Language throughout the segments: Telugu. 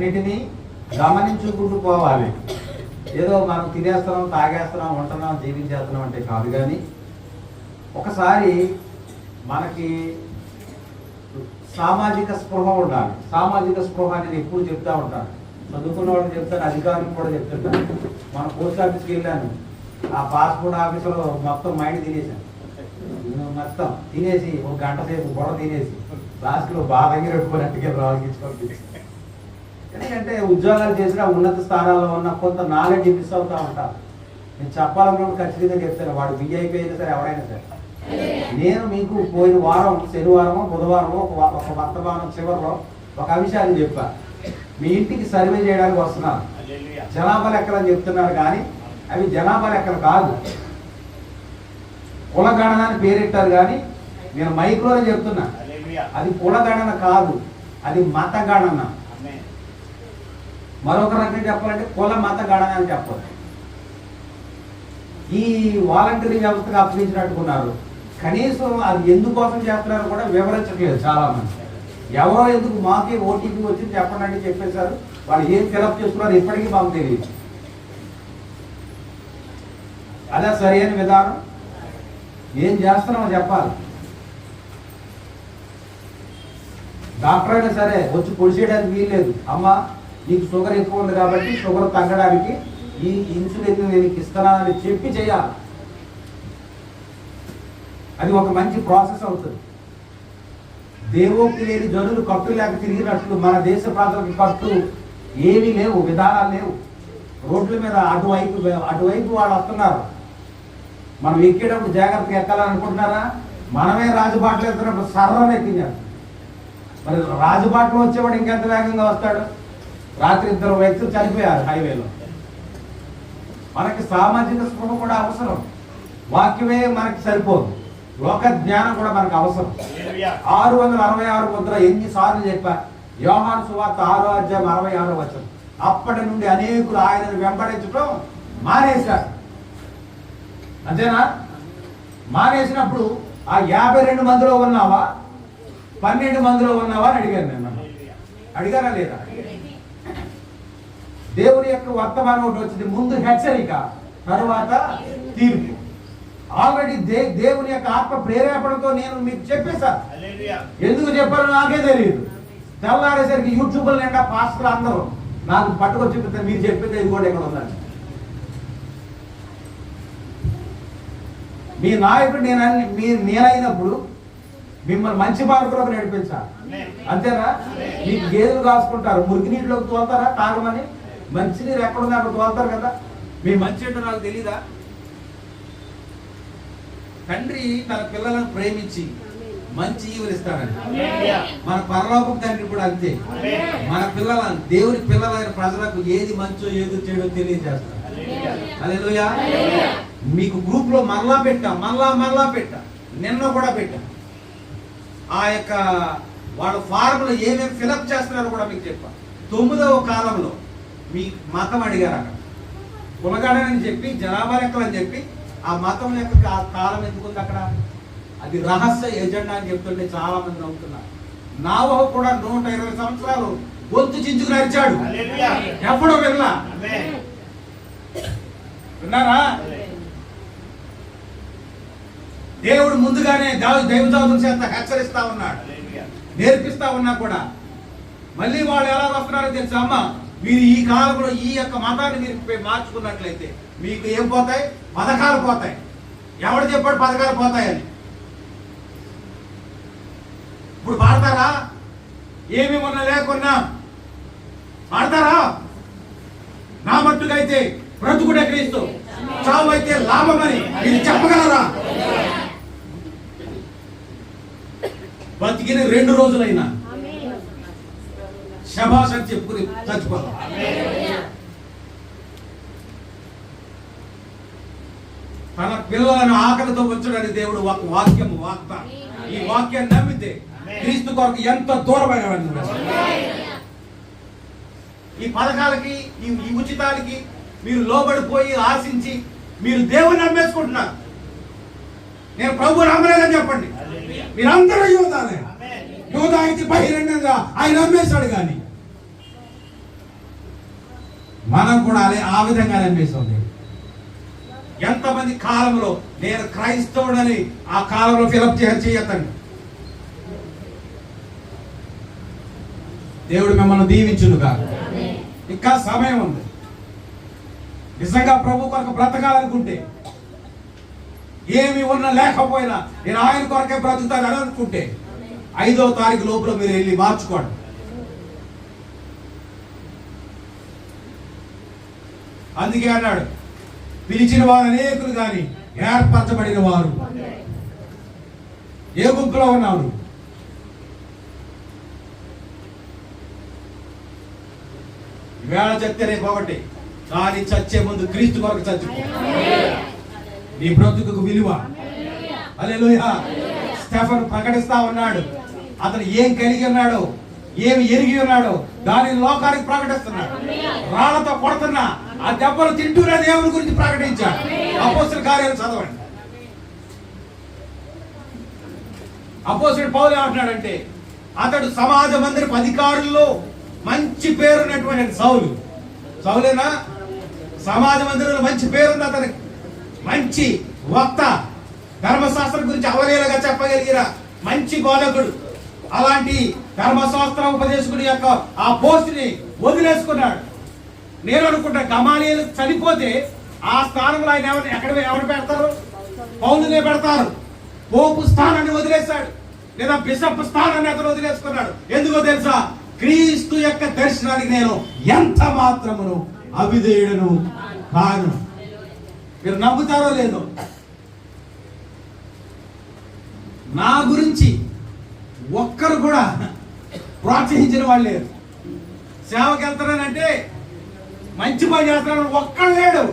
అన్నిటినీ గమనించుకుంటూ పోవాలి. ఏదో మనం తినేస్తున్నాం, తాగేస్తున్నాం, ఉంటున్నాం, జీవించేస్తున్నాం అంటే కాదు. కానీ ఒకసారి మనకి సామాజిక స్పృహ ఉండాలి. సామాజిక స్పృహ అనేది ఎప్పుడు చెప్తా ఉంటాను, చదువుకున్న వాళ్ళు చెప్తాను, అధికారులు కూడా చెప్తుంటాను. మన పోస్ట్ ఆఫీస్కి వెళ్ళాను, ఆ పాస్పోర్ట్ ఆఫీసులో మొత్తం మైండ్ తినేసాను. మొత్తం తినేసి ఒక గంట సేపు గొడవ తినేసి లాస్ట్లో బాగా పెట్టుకున్నట్టుగా రావాల్సించుకోవాలి. ఎందుకంటే ఉద్యోగాలు చేసిన ఉన్నత స్థానాల్లో ఉన్న కొంత నాలెడ్జ్ మిస్ అవుతూ ఉంటారు. నేను చెప్పాలనుకున్న ఖచ్చితంగా చెప్తాను, వాడు విఐపీ అయినా సరే ఎవరైనా సరే. నేను మీకు పోయిన వారం శనివారమో బుధవారమో ఒక వర్తమానం చివరిలో ఒక అంశాన్ని చెప్పా. మీ ఇంటికి సర్వే చేయడానికి వస్తున్నారు, జనాభా లెక్కలు అని చెప్తున్నారు. కానీ అవి జనాభా లెక్కలు కాదు, కులగణన అని పేరెట్టారు. కానీ నేను మైక్రోనే చెప్తున్నా, అది కులగణన కాదు, అది మత గణన. మరొక రకంగా చెప్పాలంటే కుల మత గణన అని చెప్పాలి. ఈ వాలంటరీ వ్యవస్థకు అప్పగించినట్టుకున్నారు. కనీసం అది ఎందుకోసం చేస్తున్నారో కూడా వివరించట్లేదు చాలా మంది. ఎవరో ఎందుకు మాకే ఓటీపీ వచ్చింది చెప్పండి అంటే చెప్పేశారు. వాళ్ళు ఏం ఫిలప్ చేసుకున్నారు ఇప్పటికీ మాకు తెలియదు. అదే సరైన విధానం. ఏం చేస్తున్నామో చెప్పాలి. డాక్టర్ అయినా సరే వచ్చి పొడిచేయడానికి వీల్లేదు. అమ్మ నీకు షుగర్ ఎక్కువ ఉంది కాబట్టి షుగర్ తగ్గడానికి ఈ ఇన్సులిన్ నేను ఇస్తున్నానని చెప్పి చేయాలి. అది ఒక మంచి ప్రాసెస్ అవుతుంది. దేవోక్తి లేని జనులు కట్టు లేక తిరిగినట్లు మన దేశ ప్రజలకు కట్టు ఏమీ లేవు, విధానాలు లేవు. రోడ్ల మీద అటువైపు వాళ్ళు వస్తున్నారు. మనం ఎక్కేటప్పుడు జాగ్రత్తగా ఎక్కాలని అనుకుంటున్నారా? మనమే రాజబాటలు వెళ్తున్నప్పుడు సర్రని ఎక్కించారు. మరి రాజబాటలో వచ్చేవాడు ఇంకెంత వేగంగా వస్తాడు? రాత్రి 2 వ్యక్తులు చనిపోయారు హైవేలో. మనకి సామాజిక స్పృహ కూడా అవసరం. వాక్యమే మనకి సరిపోదు, లోక జ్ఞానం కూడా మనకు అవసరం. 666 ముద్ర ఎన్నిసార్లు చెప్పా? యోహాను సువార్త 6:66. అప్పటి నుండి అనేకులు ఆయనను వెంబడించడం మానేశారు. అంతేనా? మానేసినప్పుడు ఆ 52 మందిలో ఉన్నావా 12 మందిలో ఉన్నావా అని అడిగాను నేను. అడిగారా లేదా? దేవుని యొక్క వర్తమానం ఒకటి వచ్చింది. ముందు హెచ్చరిక, తరువాత తీర్పు. ఆల్రెడీ దేవుని యొక్క ఆత్మ ప్రేరేపణతో నేను మీకు చెప్పేశాను. ఎందుకు చెప్పాలో నాకే తెలియదు. తెల్లారేసరికి యూట్యూబ్లో నిండా పాస్టర్లు అందరూ నాకు పట్టుకొచ్చి చెప్తారు, మీరు చెప్పింది ఇది కూడా ఎక్కడ ఉందండి. మీ నాయకుడు నేనైనప్పుడు మిమ్మల్ని మంచి మార్గంలోకి నడిపించాలి. అంతేనా? మీకు గేదెలు కాసుకుంటారు, మురికి నీటిలోకి తోలుతారా తాగమని? మంచినీరు ఎక్కడుంది అక్కడ తోలుతారు కదా. మీ మంచి ఏంటో నాకు తెలీదా? తండ్రి తన పిల్లలను ప్రేమించి మంచి ఈవులిస్తాడని. మన పరలోకం తండ్రి కూడా అంతే. మన పిల్లలను, దేవుని పిల్లలైన ప్రజలకు ఏది మంచో ఏది చెడో తెలియజేస్తారు. హల్లెలూయా. మీకు గ్రూప్ లో మరలా పెట్టా నిన్న కూడా పెట్టా. ఆ యొక్క వాళ్ళ ఫార్ములో ఏమేమి ఫిలప్ చేస్తున్నారో కూడా మీకు చెప్పా. 9వ కాలంలో మీ మతం అడిగారు. అక్కడ కులగడని చెప్పి జనాభా లెక్కలు అని చెప్పి ఆ మతం యొక్క కాలం ఎందుకుంది అక్కడ? అది రహస్య ఎజెండా అని చెప్తుంటే చాలా మంది నమ్ముతున్నారు. నోవహు కూడా 120 సంవత్సరాలు గొంతు చించుకుని అరిచాడు, ఎప్పుడో విన్నారా? దేవుడు ముందుగానే దైవజనుల చేత హెచ్చరిస్తా ఉన్నాడు, నేర్పిస్తా ఉన్నా కూడా మళ్ళీ వాళ్ళు ఎలా వస్తున్నారో తెలుసా? అమ్మ మీరు ఈ కాలంలో ఈ యొక్క మతాన్ని మీరు మార్చుకున్నట్లయితే మీకు ఏం పోతాయి? పథకాలు పోతాయి. ఎవడు చెప్పాడు పథకాలు పోతాయని? ఇప్పుడు పాడతారా? ఏమి మొన్న లేకున్నా పాడతారా? నా మట్టుకైతే బ్రతుకుడే క్రీస్తు, చావు అయితే లాభమని మీరు చెప్పగలరా? బతికిన 2 రోజులైనా శభాష్ అని చెప్పుకుని చచ్చిపోతాం. తన పిల్లలను ఆకలితో ఉంచడానికి దేవుడు వాక్యము వాక్త. ఈ వాక్యాన్ని నమ్మితే క్రీస్తు కొరకు ఎంత దూరమైన ఈ పథకాలకి ఈ ఉచితాలకి మీరు లోబడిపోయి ఆశించి మీరు దేవుని నమ్మేసుకుంటున్నారు. నేను ప్రభు నమ్మలేదని చెప్పండి. మీరందరూ యూదానే. యూదా అయితే బహిరంగంగా ఆయన నమ్మేశాడు. కానీ మనం కూడా ఆ విధంగా అనిపిస్తుంది. ఎంతమంది కాలంలో నేను క్రైస్తవుడని ఆ కాలంలో ఫిలప్ చేయొద్దండి. దేవుడు మిమ్మల్ని దీవించును కాదు. ఇంకా సమయం ఉంది. నిజంగా ప్రభు కొరకు బ్రతకాలనుకుంటే, ఏమి ఉన్నా లేకపోయినా నేను ఆయన కొరకే బ్రతుకుతాను అని అనుకుంటే 5వ తారీఖు లోపల మీరు వెళ్ళి మార్చుకోండి. అందుకే అన్నాడు, పిలిచిన వారు అనేకులు కానీ ఏర్పరచబడిన వారు. ఏ గుంపులో ఉన్నావు? వేళ చస్తే రేపు ఒకటి, కానీ చచ్చే ముందు క్రీస్తు కొరకు చచ్చిపో. నీ బ్రతుకు విలువ. హల్లెలూయా. స్టెఫెను ప్రకటిస్తా ఉన్నాడు. అతను ఏం కలిగి ఉన్నాడో, ఏమి ఎరిగి ఉన్నాడో దానిని లోకానికి ప్రకటిస్తున్నాడు. రాళ్లతో కొడుతున్నా ఆ దెబ్బలు తింటూనే దేవుని గురించి ప్రకటించాడు. అపోస్తలుల కార్యాలు చదవండి. అపోస్తలుడు పౌలు ఏమంటున్నాడంటే, అతడు సమాజ మందిరపు అధికారుల్లో మంచి పేరున్నటువంటి సౌలేనా? సమాజ మందిరంలో మంచి పేరుంది అతనికి. మంచి వక్త, ధర్మశాస్త్రం గురించి అవలీలగా చెప్పగలిగిన మంచి బోధకుడు. అలాంటి ధర్మశాస్త్ర ఉపదేశకుడి యొక్క ఆ పోస్టుని వదిలేసుకున్నాడు. నేను అనుకుంటా గమాలీయులు చనిపోతే ఆ స్థానంలో ఆయన ఎవరు పెడతారు? పౌలునే పెడతారు. పోపు స్థానాన్ని వదిలేశాడు, లేదా బిషప్ స్థానాన్ని అతను వదిలేసుకున్నాడు. ఎందుకో తెలుసా? క్రీస్తు యొక్క దర్శనానికి నేను ఎంత మాత్రమును అవిధేయుడను కాను. మీరు నమ్ముతారో లేదో, నా గురించి ఒక్కరు కూడా ప్రోత్సహించిన వాళ్ళు లేరు. సేవకి వెళ్తున్నానంటే, మంచి పని చేస్తున్నాను ఒక్కడు లేడు.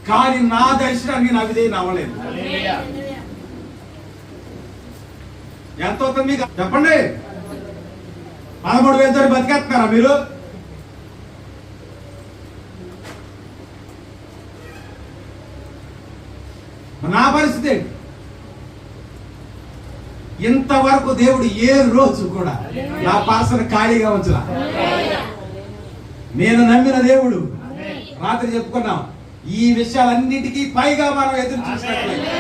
కానీ నా దర్శనానికి నేను అవిధేయుని అవ్వలేదు. ఎంత అవుతుంది మీకు చెప్పండి? 13,000 బతికేస్తున్నారా మీరు? నా పరిస్థితి ఇంతవరకు దేవుడు ఏ రోజు కూడా నా పాసను ఖాళీగా ఉంచలా. నేను నమ్మిన దేవుడు. రాత్రి చెప్పుకున్నాం, ఈ విషయాలన్నిటికీ పైగా మనం ఎదురు చూసినట్లయితే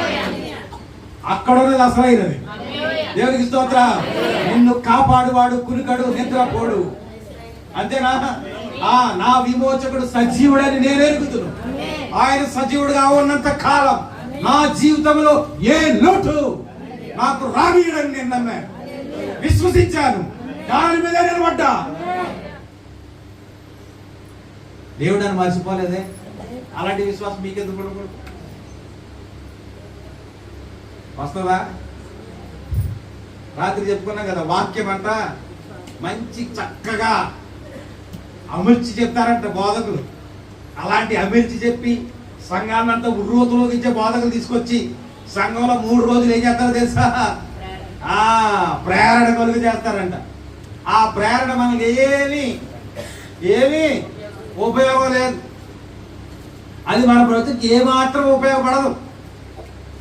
అక్కడ ఉన్నది అసలైనది. దేవునికి స్తోత్రం. నిన్ను కాపాడువాడు కునుకడు, నిద్రపోడు. అంతేనా? నా విమోచకుడు సజీవుడని నేను ఎరుగుతున్నాను. ఆయన సజీవుడుగా ఉన్నంత కాలం నా జీవితంలో ఏ లోటు నాకు రానియడని నేను నమ్మాను, విశ్వసించాను, దాని మీద నిలబడ్డా. దేవుడు నన్ను మర్చిపోలేదే. అలాంటి విశ్వాసం మీకెందుకు వస్తుందా? రాత్రి చెప్పుకున్నాం కదా, వాక్యం అంట మంచి చక్కగా అమర్చి చెప్తారంట బోధకులు. అలాంటి అమర్చి చెప్పి సంఘాన్నంతా ఉర్రోతులోకి ఇచ్చే బోధకులు తీసుకొచ్చి సంఘంలో 3 రోజులు ఏం చేస్తారో తెలుసా? ప్రేరణ కలుగు చేస్తారంట. ఆ ప్రేరణ మనకి ఏమీ ఉపయోగం లేదు. అది మన బ్రతుకు ఏమాత్రం ఉపయోగపడదు.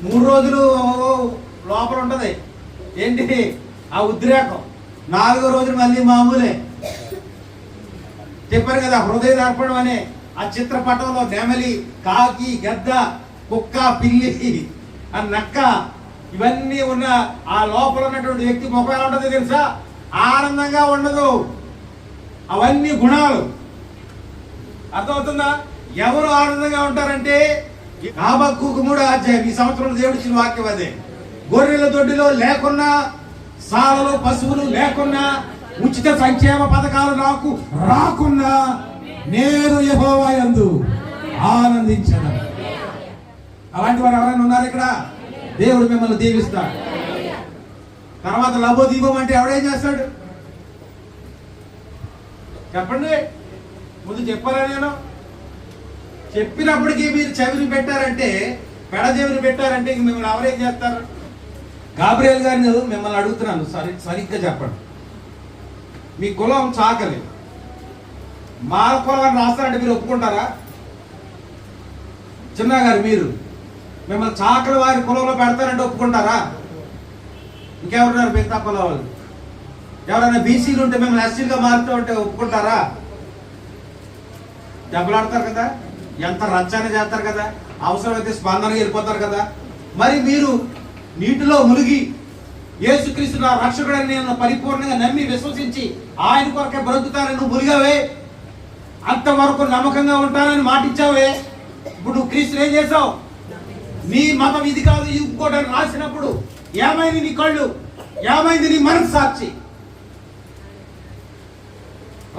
3 రోజులు లోపల ఉంటది. ఏంటి ఆ ఉద్రేకం? 4వ రోజు మళ్ళీ మామూలే. చెప్పారు కదా, హృదయ దర్పణం అనే ఆ చిత్రపటంలో నెమలి, కాకి, గద్ద, కుక్క, పిల్లి, ఆ నక్క, ఇవన్నీ ఉన్న ఆ లోపల ఉన్నటువంటి వ్యక్తి ముఖం ఎలా ఉంటుందో తెలుసా? ఆనందంగా ఉండదు. అవన్నీ గుణాలు. అర్థమవుతుందా? ఎవరు ఆనందంగా ఉంటారంటే, హబక్కూకు 3వ అధ్యాయం ఈ సంవత్సరంలో దేవుడు ఇచ్చిన వాక్యం అదే. గొర్రెల దొడ్డిలో లేకున్నా, సాలలో పశువులు లేకున్నా, ఉచిత సంక్షేమ పథకాలు నాకు రాకున్నా, నేను యెహోవా యందు ఆనందించను. అలాంటి వారు ఎవరైనా ఉన్నారు ఇక్కడ? దేవుడు మిమ్మల్ని దీవిస్తాడు. తర్వాత లబోదీపం అంటే ఎవడేం చేస్తాడు చెప్పండి? ముందు చెప్పారా? నేను చెప్పినప్పటికీ మీరు చెవిని పెట్టారంటే, పెడ చెవిని పెట్టారంటే ఇంక మిమ్మల్ని ఎవరేం చేస్తారు? గాబ్రియల్ గారిని మిమ్మల్ని అడుగుతున్నాను, సరిగ్గా చెప్పండి. మీ కులం చాకలి, మా కులం అని రాస్తారంటే మీరు ఒప్పుకుంటారా? చిన్న గారు, మీరు మిమ్మల్ని చాకలి వారి కులంలో పెడతారంటే ఒప్పుకుంటారా? ఇంకెవరున్నారు మిగతా కులం వాళ్ళు? ఎవరైనా బీసీలు ఉంటే మిమ్మల్ని ఎస్సీలుగా మారుతూ ఉంటే ఒప్పుకుంటారా? దెబ్బలాడతారు కదా, ఎంత రచ్చన చేస్తారు కదా, అవసరమైతే స్పందనగా వెళ్ళిపోతారు కదా. మరి మీరు నీటిలో మునిగి యేసుక్రీస్తు నా రక్షకుడని నేను పరిపూర్ణంగా నమ్మి విశ్వసించి ఆయన కొరకే బ్రతుకుతానని నువ్వు మునిగావే, అంతవరకు నమ్మకంగా ఉంటానని మాటిచ్చావే. ఇప్పుడు నువ్వు క్రీస్తుని ఏం చేసావు? నీ మతం ఇది కాదు ఇది ఇంకోటని రాసినప్పుడు ఏమైంది నీ కళ్ళు? ఏమైంది నీ మనసు సాక్షి?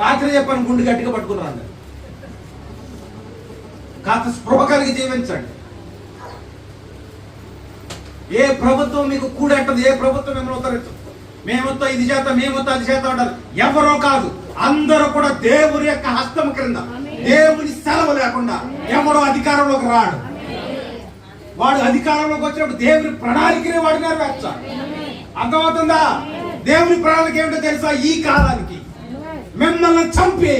రాత్రి చెప్పాను, గుండు గట్టిగా పట్టుకున్నాను. కాస్త స్పృహ కలిగి జీవించండి. ఏ ప్రభుత్వం మీకు కూడెట్టదు, ఏ ప్రభుత్వం మిమ్మల్ని ఉత్తరించదు. మేమొత్తో ఇది చేత, మేమొత్తో అది చేత అంటారు. ఎవరో కాదు, అందరూ కూడా దేవుని యొక్క హస్తం క్రింద, దేవుని సెలవు లేకుండా ఎవరో అధికారంలోకి రాడు. వాడు అధికారంలోకి వచ్చినప్పుడు దేవుని ప్రణాళికనే వాడు నెరవేర్చాలి. అర్థమవుతుందా? దేవుని ప్రణాళిక ఏమిటో తెలుసా? ఈ కాలానికి మిమ్మల్ని చంపి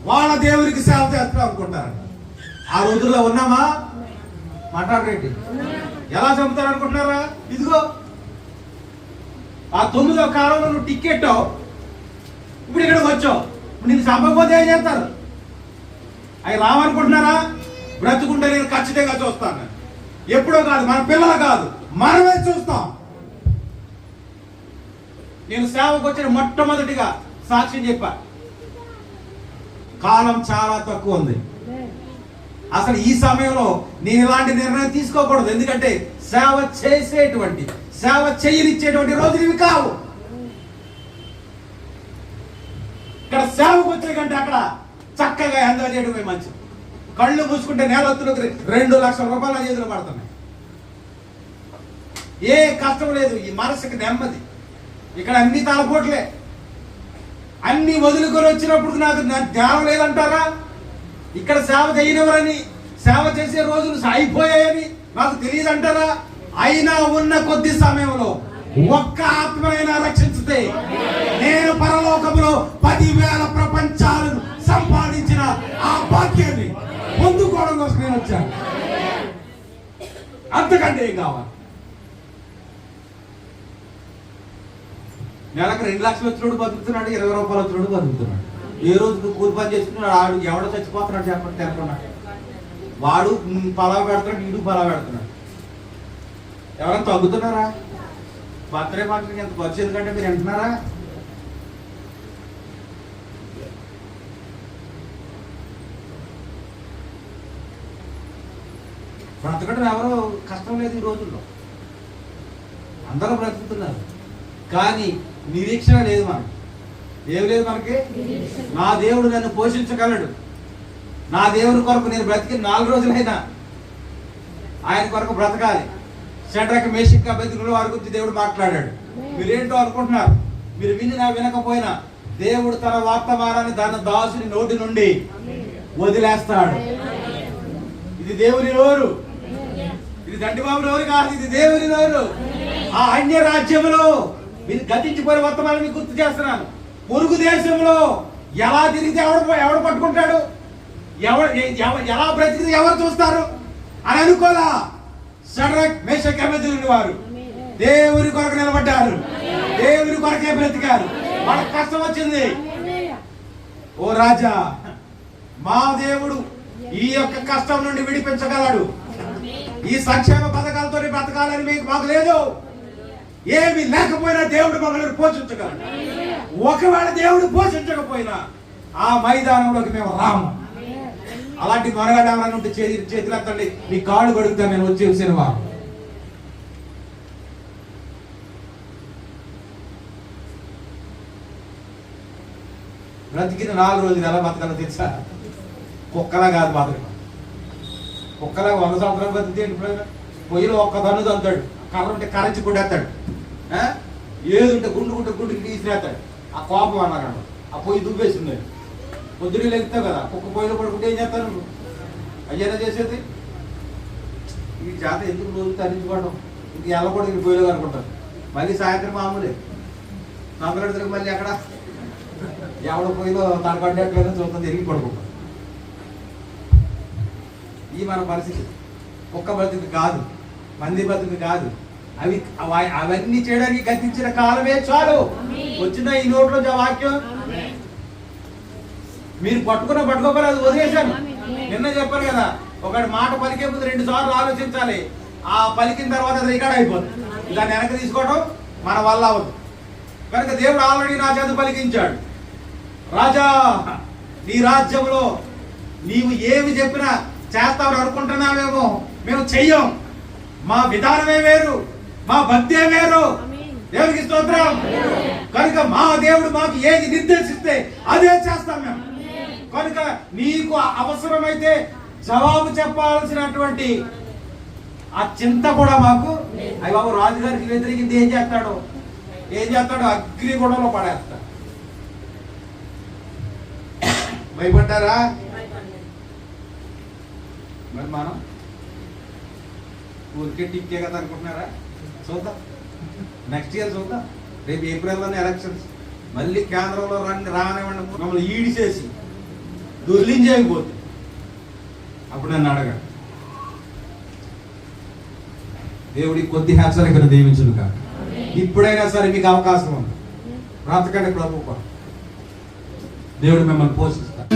వాళ్ళ దేవునికి సేవ చేస్తాం అనుకుంటారు. ఆ రోజుల్లో ఉన్నామా? మాట్లాడరేంటి? ఎలా చంపుతారు అనుకుంటున్నారా? ఇదిగో ఆ 9వ కాలంలో నువ్వు టికెట్ ఇప్పుడు ఇక్కడికి వచ్చావు, నేను చంపకపోతే ఏం చేస్తారు? అవి రావనుకుంటున్నారా? బ్రతుకుంటే నేను ఖచ్చితంగా చూస్తాను. ఎప్పుడో కాదు, మన పిల్లలు కాదు, మనమే చూస్తాం. నేను సేవకు వచ్చిన మొట్టమొదటిగా సాక్ష్యం చెప్పా. కాలం చాలా తక్కువ ఉంది. అసలు ఈ సమయంలో నేను ఇలాంటి నిర్ణయం తీసుకోకూడదు. ఎందుకంటే సేవ చేసేటువంటి, సేవ చేయనిచ్చేటువంటి రోజులు ఇవి కావు. ఇక్కడ సేవకు వచ్చే కంటే అక్కడ చక్కగా ఎంజాయ్ చేయడమే మంచిది. కళ్ళు మూసుకుంటే నేలొత్తులకు 2 లక్షల రూపాయల చేతులు పడుతున్నాయి. ఏ కష్టం లేదు, ఈ మనసుకి నెమ్మది. ఇక్కడ అన్ని తలపోట్లే. అన్ని వదులుకొని వచ్చినప్పుడు నాకు ధ్యానం లేదంటారా? ఇక్కడ సేవ చేయనివరని, సేవ చేసే రోజులు అయిపోయాయని నాకు తెలియదంటారా? అయినా ఉన్న కొద్ది సమయంలో ఒక్క ఆత్మనైనా రక్షించితే నేను పరలోకంలో 10,000 ప్రపంచాలను సంపాదించిన ఆ భాగ్యాన్ని పొందుకోవడం కోసం నేను వచ్చాను. అంతకంటే ఏం కావాలి? నెలకు 2 లక్షలు వచ్చినోడు బతుకుతున్నాడు, 20 రూపాయలు వచ్చినోడు బతుకుతున్నాడు. ఏ రోజు కూలి పని చేసుకున్నాడు, ఆడు ఎవడో చచ్చిపోతున్నాడు చెప్పండి, తెలకున్నాడు. వాడు పలావ్ పెడుతున్నాడు, వీడు పలావ్ పెడుతున్నాడు. ఎవరైనా తగ్గుతున్నారా? బర్త్డే ఫంక్షన్కి ఎంత ఖర్చు ఎందుకంటే మీరు వింటున్నారా? బ్రతకడం ఎవరో కష్టం లేదు ఈ రోజుల్లో, అందరూ బ్రతుకుతున్నారు. కానీ నిరీక్షణ లేదు మనకి. ఏం లేదు మనకి? నా దేవుడు నన్ను పోషించగలడు. నా దేవుడి కొరకు నేను బ్రతికి 4 రోజులైనా ఆయన కొరకు బ్రతకాలి. షడ్రక్ మేషక్ అబేద్నెగో వారి గురించి దేవుడు మాట్లాడాడు. మీరేంటో అనుకుంటున్నారు? మీరు వినినా వినకపోయినా దేవుడు తన వర్తమానాన్ని తన దాసుని నోటి నుండి వదిలేస్తాడు. ఇది దేవుని నోరు, ఇది దండిబాబు నోరు కాదు, ఇది దేవుని నోరు. ఆ అన్య రాజ్యంలో మీరు గతించిపోయిన వర్తమానం మీకు గుర్తు చేస్తున్నాను. పొరుగు దేశంలో ఎలా తిరిగితే ఎవడు పట్టుకుంటాడు, ఎలా బ్రతికితే ఎవరు చూస్తారు అని అనుకోలా. షడ్రక్ మేషక్ అబేద్నెగో వారు దేవుని కొరకు నిలబడ్డారు, దేవుని కొరకే బ్రతికారు. వాళ్ళకి కష్టం వచ్చింది. ఓ రాజా, మా దేవుడు ఈ యొక్క కష్టం నుండి విడిపించగలడు. ఈ సంక్షేమ పథకాలతో బ్రతకాలని మాకు లేదు. ఏమి లేకపోయినా దేవుడు మమ్మల్ని పోషించగలడు. ఒకవేళ దేవుడు పోషించకపోయినా ఆ మైదానంలోకి మేము రాము. అలాంటి మరగాడు ఎవరైనా ఉంటే చేతులు ఎత్తండి, మీ కాళ్ళు కడుగుతాను నేను వచ్చేసిన వారు. బ్రతికిన 4 రోజులు ఎలా బతకాలో తెలుసా? కుక్కలా కాదు బతకడం. కుక్కలా 100 సంవత్సరాలు బతికితే పొయ్యిలో ఒక్క దన్ను తంతాడు, కర్ర ఉంటే కరెంచి కొట్టేస్తాడు, ఏది ఉంటే గుండు తీసినేస్తాడు. ఆ కోపం అన్నారు, ఆ పొయ్యి దుబ్బేసింది. పొద్దున లెగుతావు కదా, కుక్క పొయ్యిలో పడుకుంటే ఏం చేస్తాను? అయ్యేనా చేసేది? ఈ జాత ఎందుకు రోజు తరించుకోవడం, ఇంక ఎల్లకూడదు, ఇంక పొయ్యిలో అనుకుంటారు. మళ్ళీ సాయంత్రం మామూలే సంక్రాంతికి మళ్ళీ అక్కడ ఎవడ పొయ్యిలో తనపడ్డట్లేదో చూస్తుంది, తిరిగి పడుకుంటాం. ఈ మన పరిస్థితి. కుక్క బతుకు కాదు, మంది బతుకు కాదు, అవన్నీ చేయడానికి గతించిన కాలమే చాలు. వచ్చిన ఈ నోట్లో వాక్యం మీరు పట్టుకోలేదు, అది వదిలేశాను. నిన్న చెప్పాను కదా, ఒకటి మాట పలికే ముందు 2 సార్లు ఆలోచించాలి. ఆ పలికిన తర్వాత అది రికార్డ్ అయిపోతుంది. దాన్ని వెనక తీసుకోవడం మన వల్ల అవ్వదు. కనుక దేవుడు ఆల్రెడీ నా చేత పలికించాడు, రాజా నీ రాజ్యంలో నీవు ఏమి చెప్పినా చేస్తావు అనుకుంటున్నావేమో, మేము చెయ్యం. మా విధానమే వేరు, మా భక్తే వేరు. దేవునికి స్తోత్రం. కనుక మా దేవుడు మాకు ఏది నిర్దేశిస్తే అదే చేస్తాం మేము. కనుక నీకు అవసరమైతే జవాబు చెప్పాల్సినటువంటి ఆ చింత కూడా మాకు, అయ్యి బాబు రాజుగారికి వ్యతిరేకింది ఏం చేస్తాడో అగ్ని గొడవలో పడేస్తాడు. భయపడ్డారా? మరి మనం ఊరికే టిక్కే కదా అనుకుంటున్నారా? చూద్దాం, నెక్స్ట్ ఇయర్ చూద్దాం. రేపు ఏప్రిల్లోనే ఎలక్షన్స్. మళ్ళీ కేంద్రంలో రానివ్వండి, మమ్మల్ని ఈడిచేసి దొర్లించేయకపోతే అప్పుడు నన్ను అడగండి. దేవుడి కొద్ది హెచ్చరికను దీవించును కాక. ఇప్పుడైనా సరే మీకు అవకాశం ఉంది, బ్రతకండి ప్రభు. దేవుడు మిమ్మల్ని పోషిస్తాడు.